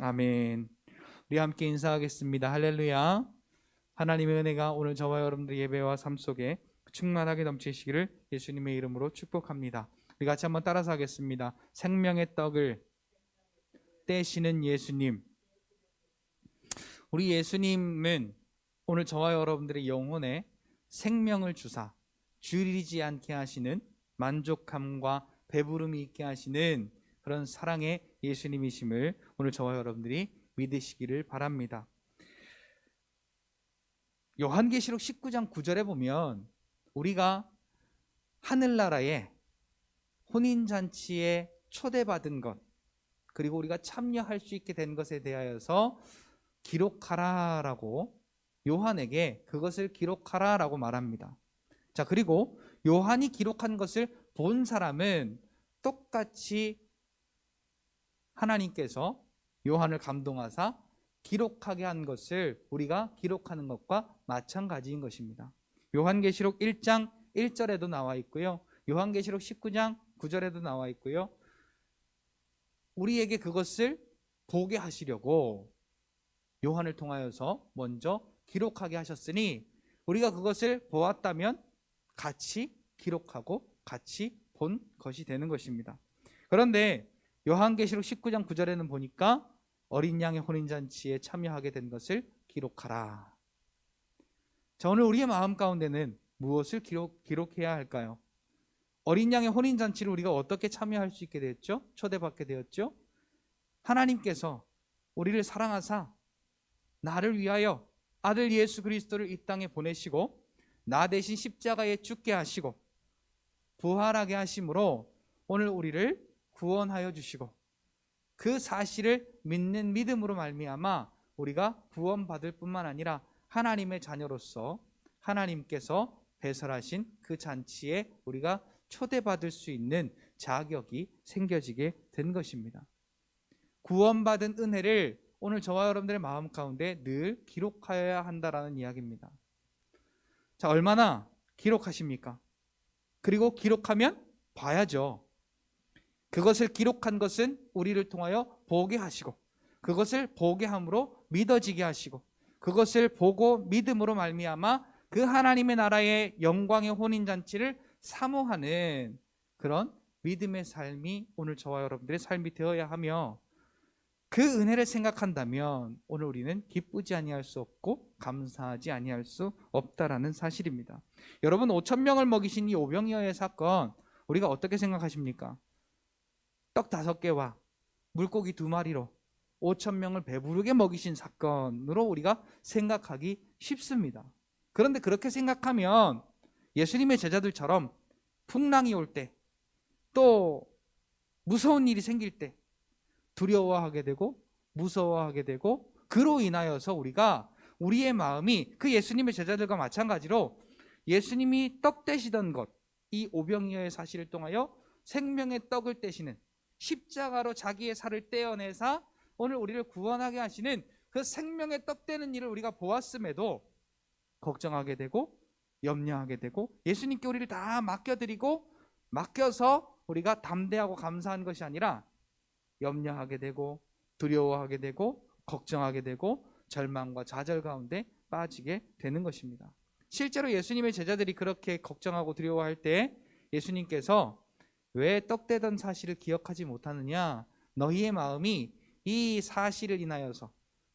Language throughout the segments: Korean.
아멘. 우리 함께 인사하겠습니다. 할렐루야. 하나님의 은혜가 오늘 저와 여러분들의 예배와 삶 속에 충만하게 넘치시기를 예수님의 이름으로 축복합니다. 우리 같이 한번 따라서 하겠습니다. 생명의 떡을 떼시는 예수님. 우리 예수님은 오늘 저와 여러분들의 영혼에 생명을 주사 줄이지 않게 하시는, 만족함과 배부름이 있게 하시는 그런 사랑의 예수님이심을 오늘 저와 여러분들이 믿으시기를 바랍니다. 요한계시록 19장 9절에 보면 우리가 하늘나라에 혼인잔치에 초대받은 것, 그리고 우리가 참여할 수 있게 된 것에 대하여서 기록하라라고, 요한에게 그것을 기록하라라고 말합니다. 자, 그리고 요한이 기록한 것을 본 사람은 똑같이 하나님께서 요한을 감동하사 기록하게 한 것을 우리가 기록하는 것과 마찬가지인 것입니다. 요한계시록 1장 1절에도 나와 있고요, 요한계시록 19장 9절에도 나와 있고요, 우리에게 그것을 보게 하시려고 요한을 통하여서 먼저 기록하게 하셨으니 우리가 그것을 보았다면 같이 기록하고 같이 본 것이 되는 것입니다. 그런데 요한계시록 19장 9절에는 보니까 어린 양의 혼인잔치에 참여하게 된 것을 기록하라. 자, 오늘 우리의 마음 가운데는 무엇을 기록해야 할까요? 어린 양의 혼인잔치를 우리가 어떻게 참여할 수 있게 되었죠? 초대받게 되었죠? 하나님께서 우리를 사랑하사 나를 위하여 아들 예수 그리스도를 이 땅에 보내시고 나 대신 십자가에 죽게 하시고 부활하게 하심으로 오늘 우리를 구원하여 주시고, 그 사실을 믿는 믿음으로 말미암아 우리가 구원받을 뿐만 아니라 하나님의 자녀로서 하나님께서 배설하신 그 잔치에 우리가 초대받을 수 있는 자격이 생겨지게 된 것입니다. 구원받은 은혜를 오늘 저와 여러분들의 마음 가운데 늘 기록하여야 한다라는 이야기입니다. 자, 얼마나 기록하십니까? 그리고 기록하면 봐야죠. 그것을 기록한 것은 우리를 통하여 보게 하시고, 그것을 보게 함으로 믿어지게 하시고, 그것을 보고 믿음으로 말미암아 그 하나님의 나라의 영광의 혼인잔치를 사모하는 그런 믿음의 삶이 오늘 저와 여러분들의 삶이 되어야 하며, 그 은혜를 생각한다면 오늘 우리는 기쁘지 아니할 수 없고 감사하지 아니할 수 없다라는 사실입니다. 여러분, 5,000명을 먹이신 이 오병이어의 사건, 우리가 어떻게 생각하십니까? 떡 5개와 물고기 2마리로 5,000명을 배부르게 먹이신 사건으로 우리가 생각하기 쉽습니다. 그런데 그렇게 생각하면 예수님의 제자들처럼 풍랑이 올 때, 또 무서운 일이 생길 때 두려워하게 되고 무서워하게 되고, 그로 인하여서 우리의 마음이 그 예수님의 제자들과 마찬가지로 예수님이 떡 떼시던 것, 이 오병이어의 사실을 통하여 생명의 떡을 떼시는, 십자가로 자기의 살을 떼어내사 오늘 우리를 구원하게 하시는 그 생명의 떡 떼는 일을 우리가 보았음에도 걱정하게 되고 염려하게 되고, 예수님께 우리를 다 맡겨드리고 맡겨서 우리가 담대하고 감사한 것이 아니라 염려하게 되고 두려워하게 되고 걱정하게 되고 절망과 좌절 가운데 빠지게 되는 것입니다. 실제로 예수님의 제자들이 그렇게 걱정하고 두려워할 때 예수님께서 왜 떡대던 사실을 기억하지 못하느냐, 너희의 마음이 이 사실을 인하여서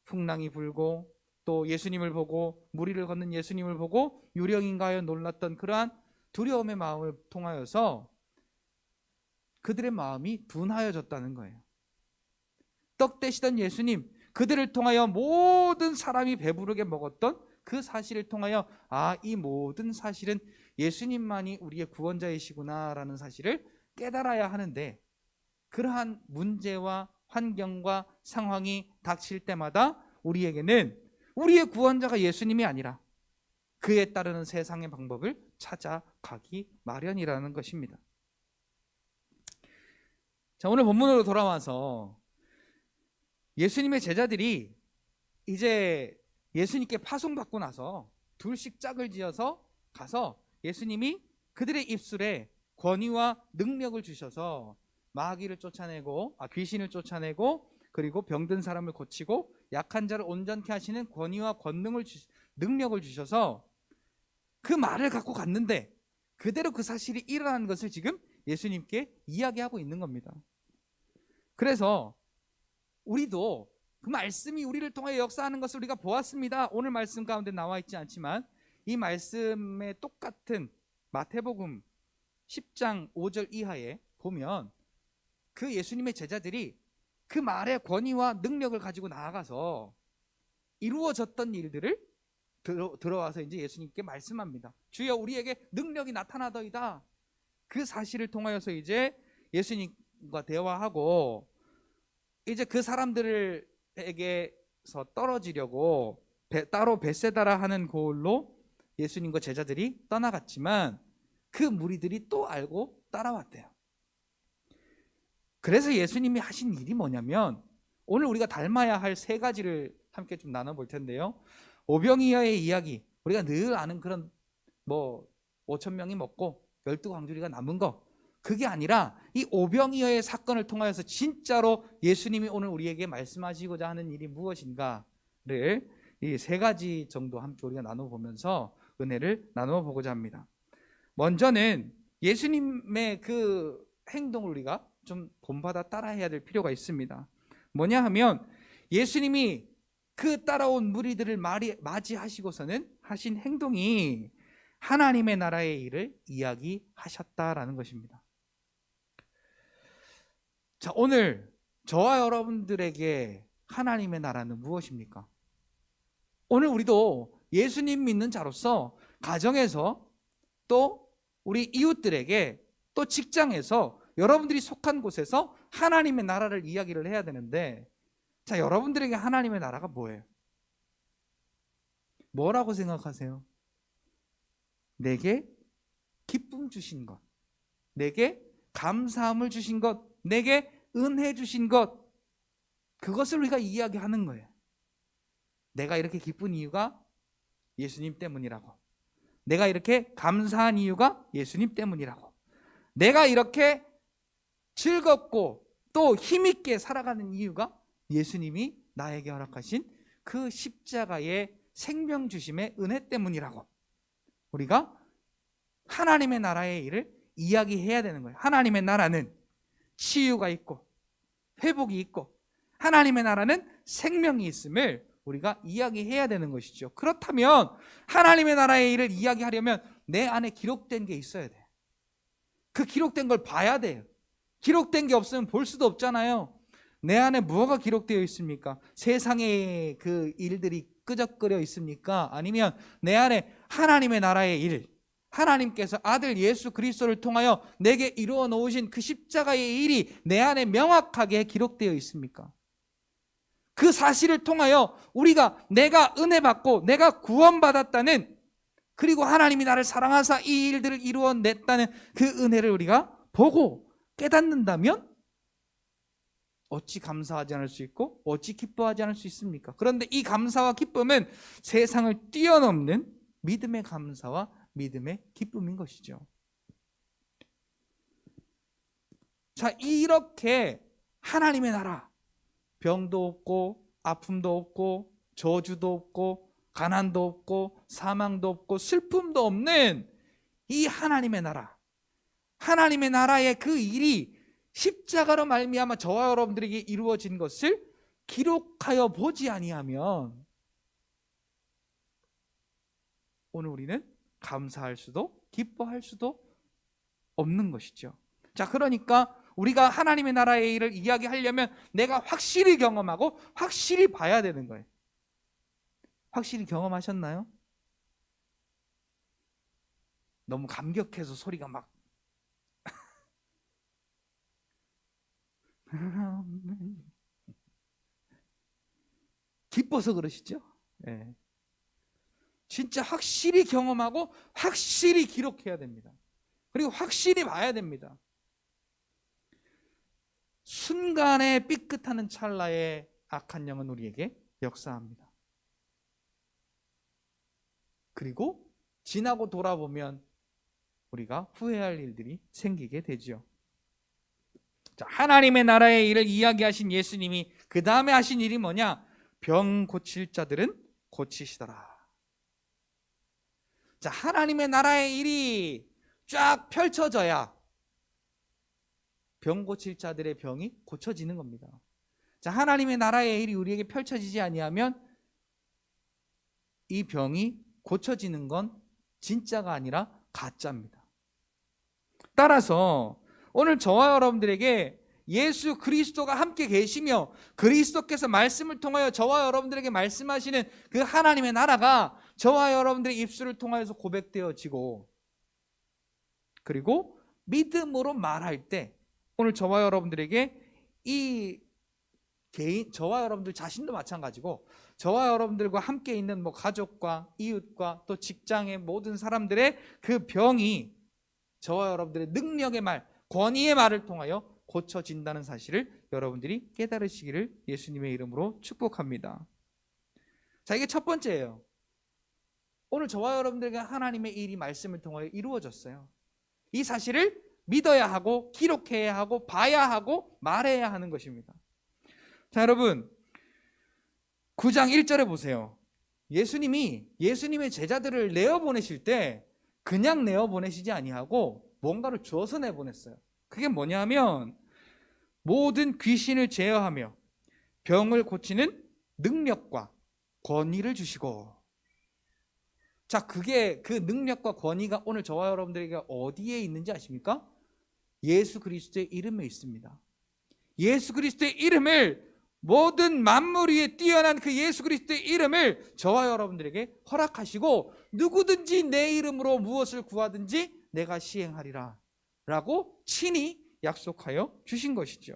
풍랑이 불고 또 예수님을 보고 무리를 걷는 예수님을 보고 유령인가 하여 놀랐던 그러한 두려움의 마음을 통하여서 그들의 마음이 둔하여졌다는 거예요. 떡 떼시던 예수님, 그들을 통하여 모든 사람이 배부르게 먹었던 그 사실을 통하여 이 모든 사실은 예수님만이 우리의 구원자이시구나 라는 사실을 깨달아야 하는데, 그러한 문제와 환경과 상황이 닥칠 때마다 우리에게는 우리의 구원자가 예수님이 아니라 그에 따르는 세상의 방법을 찾아가기 마련이라는 것입니다. 자, 오늘 본문으로 돌아와서 예수님의 제자들이 이제 예수님께 파송받고 나서 둘씩 짝을 지어서 가서 예수님이 그들의 입술에 권위와 능력을 주셔서 마귀를 쫓아내고 귀신을 쫓아내고 그리고 병든 사람을 고치고 약한 자를 온전케 하시는 권위와 능력을 주셔서 그 말을 갖고 갔는데 그대로 그 사실이 일어나는 것을 지금 예수님께 이야기하고 있는 겁니다. 그래서 우리도 그 말씀이 우리를 통해 역사하는 것을 우리가 보았습니다. 오늘 말씀 가운데 나와 있지 않지만 이 말씀의 똑같은 마태복음 10장 5절 이하에 보면 그 예수님의 제자들이 그 말의 권위와 능력을 가지고 나아가서 이루어졌던 일들을 들어와서 이제 예수님께 말씀합니다. 주여 우리에게 능력이 나타나더이다. 그 사실을 통하여서 이제 예수님과 대화하고 이제 그 사람들에게서 떨어지려고 따로 벳세다라 하는 곳으로 예수님과 제자들이 떠나갔지만 그 무리들이 또 알고 따라왔대요. 그래서 예수님이 하신 일이 뭐냐면 오늘 우리가 닮아야 할 세 가지를 함께 좀 나눠볼 텐데요. 오병이어의 이야기, 우리가 늘 아는 그런 5,000명이 먹고 12광주리가 남은 거, 그게 아니라 이 오병이어의 사건을 통하여서 진짜로 예수님이 오늘 우리에게 말씀하시고자 하는 일이 무엇인가를 이 세 가지 정도 함께 우리가 나눠보면서 은혜를 나눠보고자 합니다. 먼저는 예수님의 그 행동을 우리가 좀 본받아 따라해야 될 필요가 있습니다. 뭐냐 하면 예수님이 그 따라온 무리들을 맞이하시고서는 하신 행동이 하나님의 나라의 일을 이야기하셨다라는 것입니다. 자, 오늘 저와 여러분들에게 하나님의 나라는 무엇입니까? 오늘 우리도 예수님 믿는 자로서 가정에서 또 우리 이웃들에게 또 직장에서 여러분들이 속한 곳에서 하나님의 나라를 이야기를 해야 되는데, 자, 여러분들에게 하나님의 나라가 뭐예요? 뭐라고 생각하세요? 내게 기쁨 주신 것, 내게 감사함을 주신 것, 내게 은혜 주신 것, 그것을 우리가 이야기하는 거예요. 내가 이렇게 기쁜 이유가 예수님 때문이라고, 내가 이렇게 감사한 이유가 예수님 때문이라고, 내가 이렇게 즐겁고 또 힘있게 살아가는 이유가 예수님이 나에게 허락하신 그 십자가의 생명 주심의 은혜 때문이라고, 우리가 하나님의 나라의 일을 이야기해야 되는 거예요. 하나님의 나라는 치유가 있고 회복이 있고 하나님의 나라는 생명이 있음을 우리가 이야기해야 되는 것이죠. 그렇다면 하나님의 나라의 일을 이야기하려면 내 안에 기록된 게 있어야 돼요. 그 기록된 걸 봐야 돼요. 기록된 게 없으면 볼 수도 없잖아요. 내 안에 무엇가 기록되어 있습니까? 세상의 그 일들이 끄적거려 있습니까? 아니면 내 안에 하나님의 나라의 일, 하나님께서 아들 예수 그리스도를 통하여 내게 이루어 놓으신 그 십자가의 일이 내 안에 명확하게 기록되어 있습니까? 그 사실을 통하여 내가 은혜 받고 내가 구원받았다는, 그리고 하나님이 나를 사랑하사 이 일들을 이루어냈다는 그 은혜를 우리가 보고 깨닫는다면 어찌 감사하지 않을 수 있고 어찌 기뻐하지 않을 수 있습니까? 그런데 이 감사와 기쁨은 세상을 뛰어넘는 믿음의 감사와 믿음의 기쁨인 것이죠. 자, 이렇게 하나님의 나라, 병도 없고 아픔도 없고 저주도 없고 가난도 없고 사망도 없고 슬픔도 없는 이 하나님의 나라, 하나님의 나라의 그 일이 십자가로 말미암아 저와 여러분들에게 이루어진 것을 기록하여 보지 아니하면 오늘 우리는 감사할 수도 기뻐할 수도 없는 것이죠. 자, 그러니까 우리가 하나님의 나라의 일을 이야기하려면 내가 확실히 경험하고 확실히 봐야 되는 거예요. 확실히 경험하셨나요? 너무 감격해서 소리가 막 기뻐서 그러시죠? 네. 진짜 확실히 경험하고 확실히 기록해야 됩니다. 그리고 확실히 봐야 됩니다. 순간에 삐끗하는 찰나에 악한 영은 우리에게 역사합니다. 그리고 지나고 돌아보면 우리가 후회할 일들이 생기게 되죠. 자, 하나님의 나라의 일을 이야기하신 예수님이 그 다음에 하신 일이 뭐냐? 병 고칠 자들은 고치시더라. 자, 하나님의 나라의 일이 쫙 펼쳐져야 병 고칠 자들의 병이 고쳐지는 겁니다. 자, 하나님의 나라의 일이 우리에게 펼쳐지지 아니하면 이 병이 고쳐지는 건 진짜가 아니라 가짜입니다. 따라서 오늘 저와 여러분들에게 예수 그리스도가 함께 계시며 그리스도께서 말씀을 통하여 저와 여러분들에게 말씀하시는 그 하나님의 나라가 저와 여러분들의 입술을 통하여서 고백되어지고, 그리고 믿음으로 말할 때 오늘 저와 여러분들에게 이 개인, 저와 여러분들 자신도 마찬가지고 저와 여러분들과 함께 있는 가족과 이웃과 또 직장의 모든 사람들의 그 병이 저와 여러분들의 능력의 말, 권위의 말을 통하여 고쳐진다는 사실을 여러분들이 깨달으시기를 예수님의 이름으로 축복합니다. 자, 이게 첫 번째예요. 오늘 저와 여러분들에게 하나님의 일이 말씀을 통하여 이루어졌어요. 이 사실을 믿어야 하고 기록해야 하고 봐야 하고 말해야 하는 것입니다. 자, 여러분 9장 1절에 보세요. 예수님이 예수님의 제자들을 내어보내실 때 그냥 내어보내시지 아니하고 뭔가를 주어서 내보냈어요. 그게 뭐냐면 모든 귀신을 제어하며 병을 고치는 능력과 권위를 주시고, 자, 그게 그 능력과 권위가 오늘 저와 여러분들에게 어디에 있는지 아십니까? 예수 그리스도의 이름에 있습니다. 예수 그리스도의 이름을, 모든 만물 위에 뛰어난 그 예수 그리스도의 이름을 저와 여러분들에게 허락하시고 누구든지 내 이름으로 무엇을 구하든지 내가 시행하리라 라고 친히 약속하여 주신 것이죠.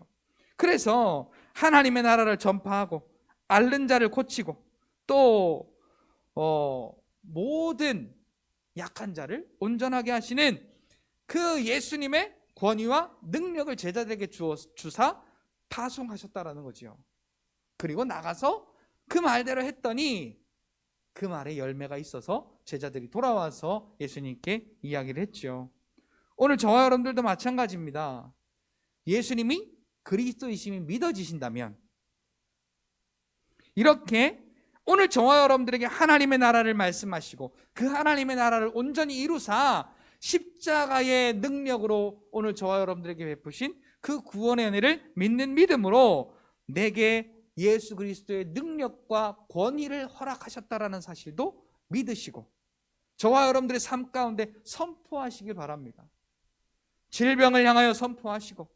그래서 하나님의 나라를 전파하고 앓는 자를 고치고 또 모든 약한 자를 온전하게 하시는 그 예수님의 권위와 능력을 제자들에게 주사 파송하셨다라는 거죠. 그리고 나가서 그 말대로 했더니 그 말에 열매가 있어서 제자들이 돌아와서 예수님께 이야기를 했죠. 오늘 저와 여러분들도 마찬가지입니다. 예수님이 그리스도이심이 믿어지신다면 이렇게 오늘 저와 여러분들에게 하나님의 나라를 말씀하시고 그 하나님의 나라를 온전히 이루사 십자가의 능력으로 오늘 저와 여러분들에게 베푸신 그 구원의 은혜를 믿는 믿음으로 내게 예수 그리스도의 능력과 권위를 허락하셨다라는 사실도 믿으시고 저와 여러분들의 삶 가운데 선포하시길 바랍니다. 질병을 향하여 선포하시고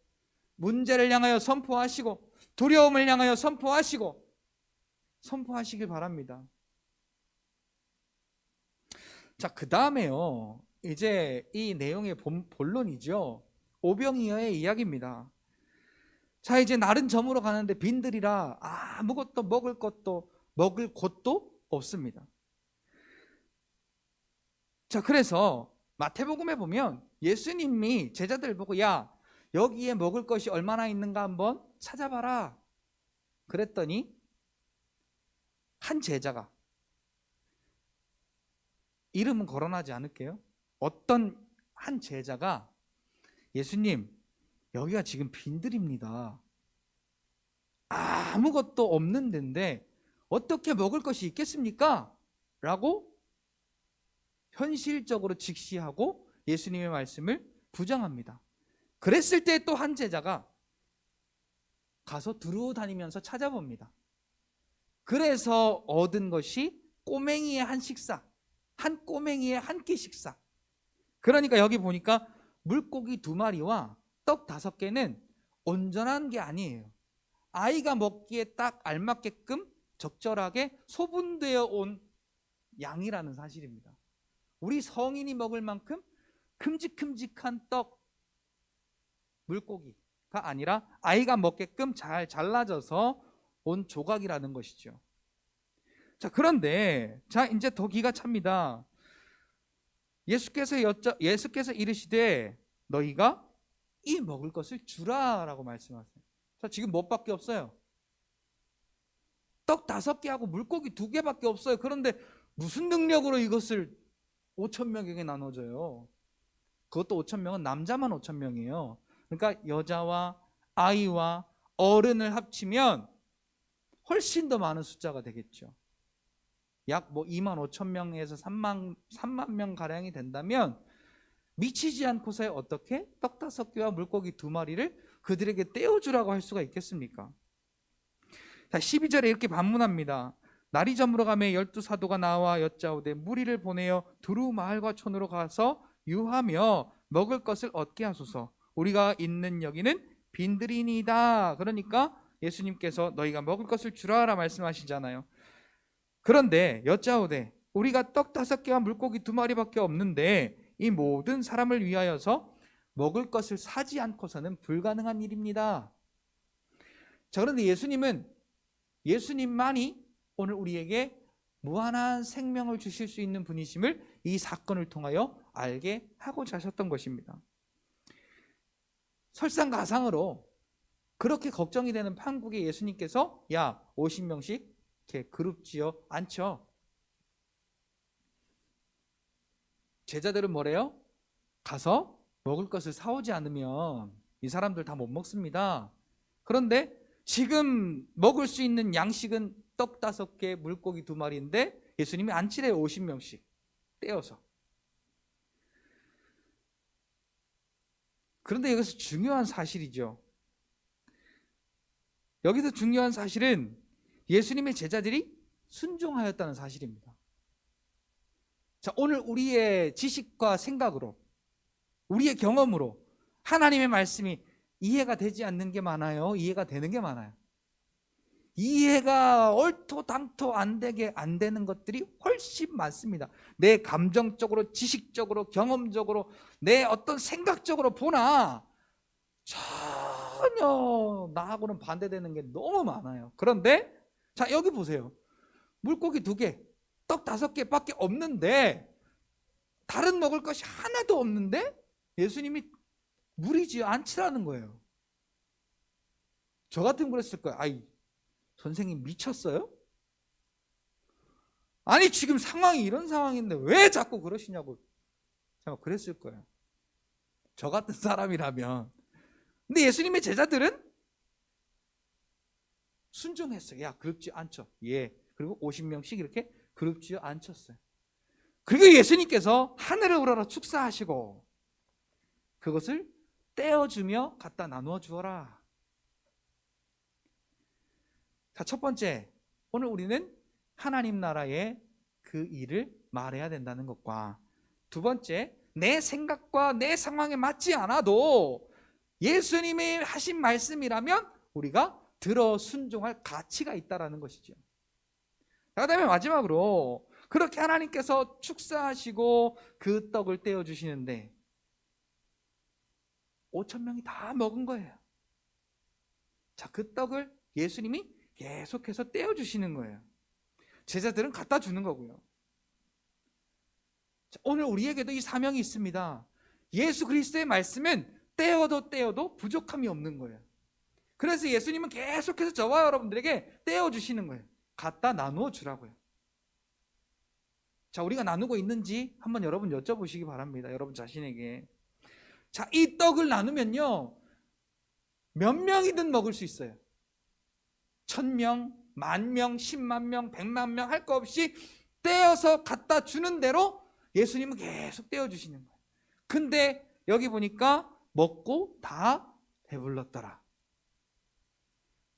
문제를 향하여 선포하시고 두려움을 향하여 선포하시길 바랍니다. 자, 그 다음에요, 이제 이 내용의 본론이죠. 오병이어의 이야기입니다. 자, 이제 날은 저물어 가는데 빈들이라 아무것도 먹을 곳도 없습니다. 자, 그래서 마태복음에 보면 예수님이 제자들 보고 야, 여기에 먹을 것이 얼마나 있는가 한번 찾아봐라 그랬더니 한 제자가, 이름은 거론하지 않을게요, 어떤 한 제자가 예수님, 여기가 지금 빈들입니다. 아무것도 없는 데인데 어떻게 먹을 것이 있겠습니까? 라고 현실적으로 직시하고 예수님의 말씀을 부정합니다. 그랬을 때 또 한 제자가 가서 두루 다니면서 찾아봅니다. 그래서 얻은 것이 꼬맹이의 한 식사, 한 꼬맹이의 한 끼 식사. 그러니까 여기 보니까 물고기 2마리와 떡 5개는 온전한 게 아니에요. 아이가 먹기에 딱 알맞게끔 적절하게 소분되어 온 양이라는 사실입니다. 우리 성인이 먹을 만큼 큼직큼직한 떡, 물고기가 아니라 아이가 먹게끔 잘 잘라져서 온 조각이라는 것이죠. 자, 그런데 자, 이제 더 기가 찹니다. 예수께서 이르시되 너희가 이 먹을 것을 주라라고 말씀하세요. 자, 지금 뭣밖에 없어요? 떡 5개하고 물고기 2개밖에 없어요. 그런데 무슨 능력으로 이것을 5,000명에게 나눠줘요? 그것도 5,000명은 남자만 5,000명이에요. 그러니까 여자와 아이와 어른을 합치면 훨씬 더 많은 숫자가 되겠죠. 약 2만 5천 명에서 3만 명 가량이 된다면 미치지 않고서 어떻게 떡 5개와 물고기 2마리를 그들에게 떼어주라고 할 수가 있겠습니까? 자, 12절에 이렇게 반문합니다. 날이 저물어 가매 12사도가 나와 여짜오되 무리를 보내어 두루 마을과 촌으로 가서 유하며 먹을 것을 얻게 하소서. 우리가 있는 여기는 빈들이니이다. 그러니까 예수님께서 너희가 먹을 것을 주라라 말씀하시잖아요. 그런데 여짜오되 우리가 떡 5개와 물고기 2마리밖에 없는데 이 모든 사람을 위하여서 먹을 것을 사지 않고서는 불가능한 일입니다. 자, 그런데 예수님만이 오늘 우리에게 무한한 생명을 주실 수 있는 분이심을 이 사건을 통하여 알게 하고자 하셨던 것입니다. 설상가상으로 그렇게 걱정이 되는 판국에 예수님께서 50명씩 이렇게 그룹 지어 앉혀. 제자들은 뭐래요? 가서 먹을 것을 사오지 않으면 이 사람들 다 못 먹습니다. 그런데 지금 먹을 수 있는 양식은 떡 5개, 물고기 2마리인데 예수님이 앉히래요. 50명씩 떼어서. 그런데 여기서 중요한 사실이죠. 여기서 중요한 사실은 예수님의 제자들이 순종하였다는 사실입니다. 자, 오늘 우리의 지식과 생각으로, 우리의 경험으로 하나님의 말씀이 이해가 되지 않는 게 많아요? 이해가 되는 게 많아요? 이해가 얼토당토 안 되는 것들이 훨씬 많습니다. 내 감정적으로, 지식적으로, 경험적으로, 내 어떤 생각적으로 보나 전혀 나하고는 반대되는 게 너무 많아요. 그런데 자, 여기 보세요. 물고기 2개, 떡 5개밖에 없는데, 다른 먹을 것이 하나도 없는데 예수님이 무리지 않지라는 거예요. 저 같으면 그랬을 거예요. 아이, 선생님 미쳤어요? 아니, 지금 상황이 이런 상황인데 왜 자꾸 그러시냐고 제가 그랬을 거예요. 저 같은 사람이라면. 근데 예수님의 제자들은 순종했어요. 야, 그룹지 앉혀. 예. 그리고 50명씩 이렇게 그룹지어 앉혔어요. 그리고 예수님께서 하늘을 우러러 축사하시고 그것을 떼어주며 갖다 나누어 주어라. 자, 첫 번째, 오늘 우리는 하나님 나라의 그 일을 말해야 된다는 것과, 두 번째, 내 생각과 내 상황에 맞지 않아도 예수님이 하신 말씀이라면 우리가 들어 순종할 가치가 있다는 것이죠. 그 다음에 마지막으로, 그렇게 하나님께서 축사하시고 그 떡을 떼어주시는데 5,000명이 다 먹은 거예요. 자, 그 떡을 예수님이 계속해서 떼어주시는 거예요. 제자들은 갖다 주는 거고요. 자, 오늘 우리에게도 이 사명이 있습니다. 예수 그리스도의 말씀은 떼어도 부족함이 없는 거예요. 그래서 예수님은 계속해서 저와 여러분들에게 떼어주시는 거예요. 갖다 나누어 주라고요. 자, 우리가 나누고 있는지 한번 여러분 여쭤보시기 바랍니다. 여러분 자신에게. 자, 이 떡을 나누면요, 몇 명이든 먹을 수 있어요. 1,000명, 10,000명, 10만 명, 100만 명 할 거 없이 떼어서 갖다 주는 대로 예수님은 계속 떼어주시는 거예요. 근데 여기 보니까 먹고 다 배불렀더라.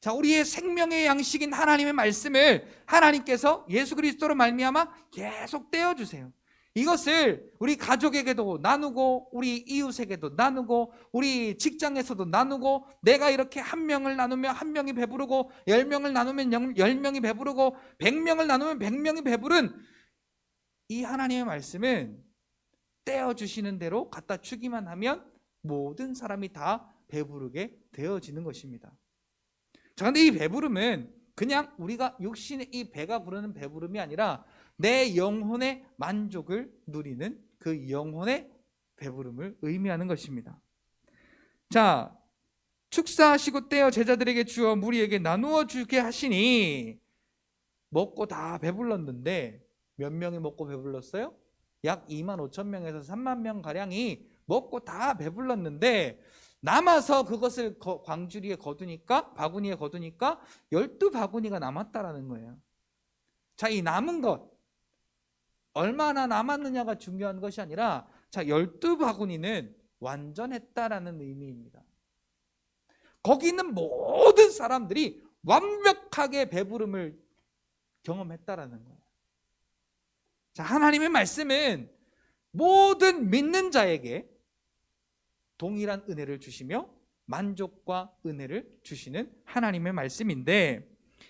자, 우리의 생명의 양식인 하나님의 말씀을 하나님께서 예수 그리스도로 말미암아 계속 떼어주세요. 이것을 우리 가족에게도 나누고, 우리 이웃에게도 나누고, 우리 직장에서도 나누고, 내가 이렇게 1명을 나누면 1명이 배부르고, 10명을 나누면 10명이 배부르고, 100명을 나누면 100명이 배부른 이 하나님의 말씀은 떼어주시는 대로 갖다 주기만 하면 모든 사람이 다 배부르게 되어지는 것입니다. 자, 근데 이 배부름은 그냥 우리가 육신의 이 배가 부르는 배부름이 아니라 내 영혼의 만족을 누리는 그 영혼의 배부름을 의미하는 것입니다. 자, 축사하시고 떼어 제자들에게 주어 무리에게 나누어 주게 하시니, 먹고 다 배불렀는데 몇 명이 먹고 배불렀어요? 약 2만 5천 명에서 3만 명 가량이 먹고 다 배불렀는데 남아서 그것을 광주리에 거두니까, 바구니에 거두니까 12바구니가 남았다라는 거예요. 자, 이 남은 것, 얼마나 남았느냐가 중요한 것이 아니라, 자, 12바구니는 완전했다라는 의미입니다. 거기 있는 모든 사람들이 완벽하게 배부름을 경험했다라는 거예요. 자, 하나님의 말씀은 모든 믿는 자에게 동일한 은혜를 주시며 만족과 은혜를 주시는 하나님의 말씀인데,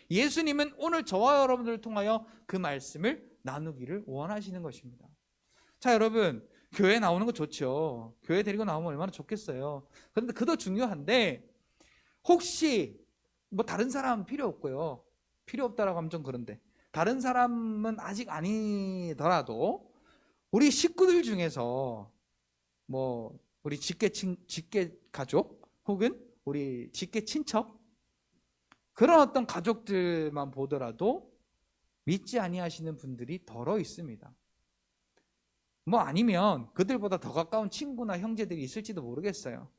예수님은 오늘 저와 여러분들을 통하여 그 말씀을 나누기를 원하시는 것입니다. 자, 여러분, 교회 나오는 거 좋죠. 교회 데리고 나오면 얼마나 좋겠어요. 그런데 그도 중요한데, 혹시 뭐 다른 사람은 필요 없고요. 필요 없다라고 하면 좀 그런데, 다른 사람은 아직 아니더라도 우리 식구들 중에서 뭐 우리 직계 가족 혹은 우리 직계 친척, 그런 어떤 가족들만 보더라도 믿지 아니하시는 분들이 더러 있습니다. 뭐 아니면 그들보다 더 가까운 친구나 형제들이 있을지도 모르겠어요.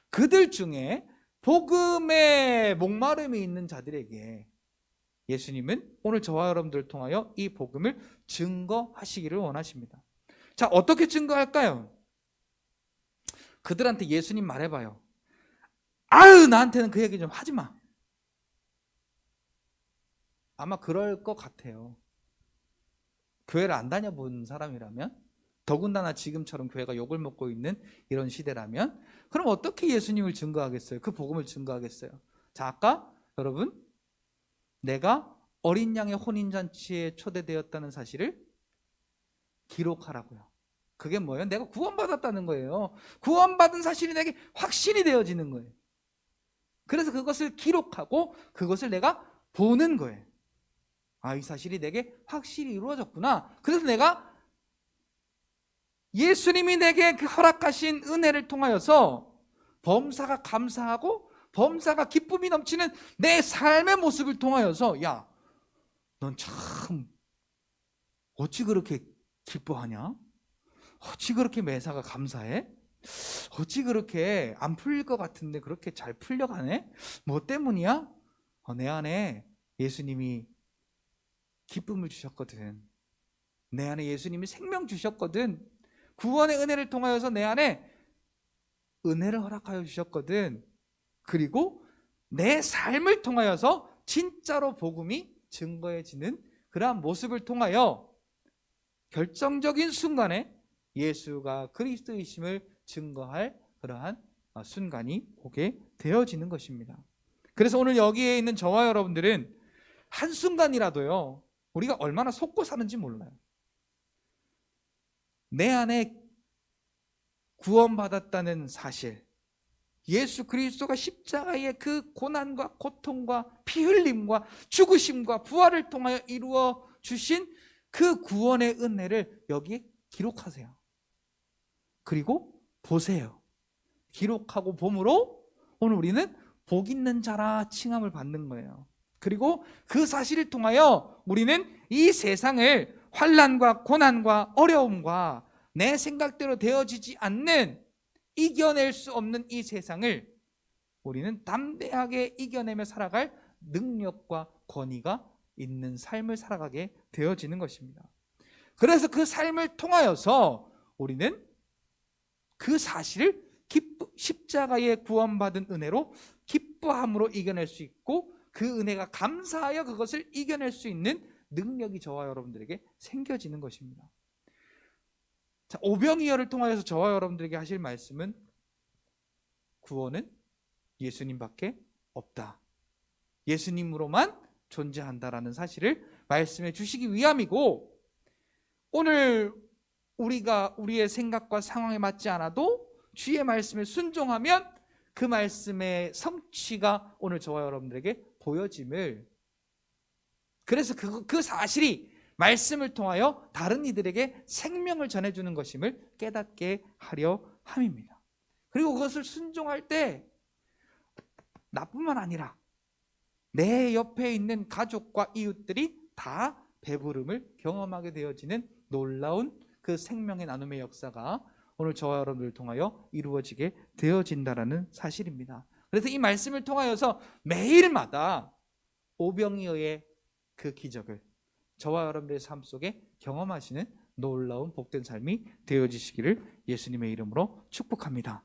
그들 중에 복음의 목마름이 있는 자들에게 예수님은 오늘 저와 여러분들을 통하여 이 복음을 증거하시기를 원하십니다. 자, 어떻게 증거할까요? 그들한테 예수님 말해봐요. 아유, 나한테는 그 얘기 좀 하지 마. 아마 그럴 것 같아요. 교회를 안 다녀본 사람이라면, 더군다나 지금처럼 교회가 욕을 먹고 있는 이런 시대라면, 그럼 어떻게 예수님을 증거하겠어요? 그 복음을 증거하겠어요? 자, 아까 여러분, 내가 어린 양의 혼인잔치에 초대되었다는 사실을 기록하라고요. 그게 뭐예요? 내가 구원받았다는 거예요. 구원받은 사실이 내게 확신이 되어지는 거예요. 그래서 그것을 기록하고 그것을 내가 보는 거예요. 아, 이 사실이 내게 확실히 이루어졌구나. 그래서 내가 예수님이 내게 그 허락하신 은혜를 통하여서 범사가 감사하고 범사가 기쁨이 넘치는 내 삶의 모습을 통하여서, 야, 넌 참 어찌 그렇게 기뻐하냐? 어찌 그렇게 매사가 감사해? 어찌 그렇게 안 풀릴 것 같은데 그렇게 잘 풀려가네? 뭐 때문이야? 내 안에 예수님이 기쁨을 주셨거든. 내 안에 예수님이 생명 주셨거든. 구원의 은혜를 통하여서 내 안에 은혜를 허락하여 주셨거든. 그리고 내 삶을 통하여서 진짜로 복음이 증거해지는 그러한 모습을 통하여 결정적인 순간에 예수가 그리스도이심을 증거할 그러한 순간이 오게 되어지는 것입니다. 그래서 오늘 여기에 있는 저와 여러분들은 한순간이라도요, 우리가 얼마나 속고 사는지 몰라요. 내 안에 구원받았다는 사실, 예수 그리스도가 십자가의 그 고난과 고통과 피 흘림과 죽으심과 부활을 통하여 이루어 주신 그 구원의 은혜를 여기에 기록하세요. 그리고 보세요. 기록하고 봄으로 오늘 우리는 복 있는 자라 칭함을 받는 거예요. 그리고 그 사실을 통하여 우리는 이 세상을 환난과 고난과 어려움과 내 생각대로 되어지지 않는, 이겨낼 수 없는 이 세상을 우리는 담대하게 이겨내며 살아갈 능력과 권위가 있는 삶을 살아가게 되어지는 것입니다. 그래서 그 삶을 통하여서 우리는 그 사실을 십자가에 구원받은 은혜로 기뻐함으로 이겨낼 수 있고, 그 은혜가 감사하여 그것을 이겨낼 수 있는 능력이 저와 여러분들에게 생겨지는 것입니다. 자, 오병이어를 통하여서 저와 여러분들에게 하실 말씀은 구원은 예수님밖에 없다. 예수님으로만 존재한다라는 사실을 말씀해 주시기 위함이고, 오늘 우리가 우리의 생각과 상황에 맞지 않아도 주의 말씀에 순종하면 그 말씀의 성취가 오늘 저와 여러분들에게 보여짐을, 그래서 그 사실이 말씀을 통하여 다른 이들에게 생명을 전해주는 것임을 깨닫게 하려 함입니다. 그리고 그것을 순종할 때 나뿐만 아니라 내 옆에 있는 가족과 이웃들이 다 배부름을 경험하게 되어지는 놀라운 그 생명의 나눔의 역사가 오늘 저와 여러분들을 통하여 이루어지게 되어진다라는 사실입니다. 그래서 이 말씀을 통하여서 매일마다 오병이어의 그 기적을 저와 여러분들의 삶 속에 경험하시는 놀라운 복된 삶이 되어지시기를 예수님의 이름으로 축복합니다.